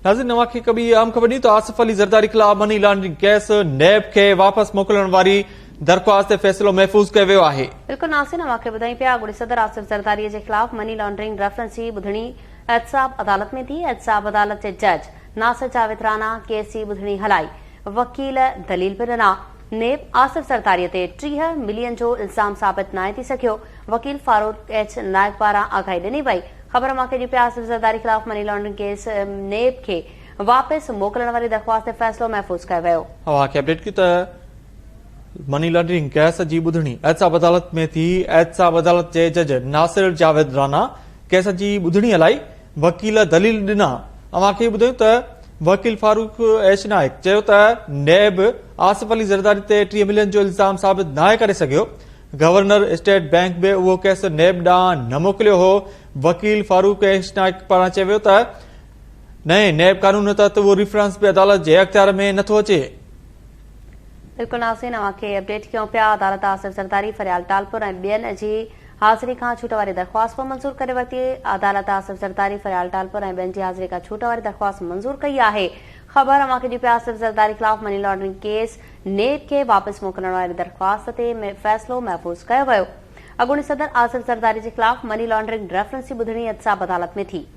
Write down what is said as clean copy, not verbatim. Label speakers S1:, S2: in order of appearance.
S1: नाज़रीन, नवां खे कभी आम ख़बर ॾी त आसिफ अली ज़रदारी ख़िलाफ़ मनी लॉन्ड्रिंग केस नैब खे वापसि मोकिलण वारी दरख़्वास्त ते फ़ैसिलो महफ़ूज़ कयो वियो आहे।
S2: बिल्कुल नासिर, नवां खे ॿुधाई पिया अॻूणे सदर आसिफ ज़रदारी जे ख़िलाफ़ मनी लॉन्ड्रिंग रेफरेंस जी ॿुधणी एहतसाब अदालत में थी। एहतसाब अदालत जे जज नासिर जावेद राना केस जी ॿुधणी हलाई। वकील दलील बि ॾिना। नेब आसिफ ज़रदारी ते 30 मिलियन जो इल्ज़ाम साबित नाहे थी सघियो। वकील फारूक एच नायक पारां आगाही ॾिनी वई। ख़बर मौक़े जी पिया आसिफ ज़रदारी ख़िलाफ़ मनी लॉन्ड्रिंग केस नेब खे वापसि मोकिलण वारी दरख़्वास्त ते फ़ैसिलो महफ़ूज़ कयो वियो।
S1: हवा खे अपडेट कयो त मनी लॉन्ड्रिंग केस जी ॿुधणी एहतसाब अदालत में थी। एहतसाब अदालत जे जज नासिर जावेद राना केस जी ॿुधणी हलाई। वकील दलील ॾिना। अव्हां खे ॿुधायूं त वकील फारूक एच नायक चयो त नैब आसिफ अली ज़रदारी ते 30 मिलियन जो इल्ज़ाम साबित नाहे करे सघियो। गवर्नर स्टेट बैंक बि उहो केस नैब ॾांहुं न मोकिलियो हो। वकील फारूक एच नायक पारां चयो वियो त नए नैब कानून तहत उहो रेफरेंस बि अदालत जे अख़्तियार में नथो अचे।
S2: बिल्कुल नासिर, नवां खे अपडेट कयूं पिया। अदालत आसिफ ज़रदारी, फरियाल टालपुर ऐं ॿियनि जी हाज़िरी खां छूट वारी दरख़्वास्त मंज़ूर करे वरिती। अदालत आसिफ ज़रदारी, फरियाल टालपुर ऐं ॿियनि जी हाज़िरी खां छूट वारी दरख़्वास्त मंज़ूर कई आहे। ख़बर अव्हां खे ॾी पिया आसिफ ज़रदारी ख़िलाफ़ मनी लॉन्ड्रिंग केस नेब खे वापसि मोकिलण वारी दरख़्वास्त ते फ़ैसिलो महफ़ूज़ कयो वियो। अॻूणे सदर आसिफ ज़रदारी जे ख़िलाफ़ मनी लॉन्ड्रिंग रेफरेंस जी ॿुधणी एहतसाब अदालत में थी।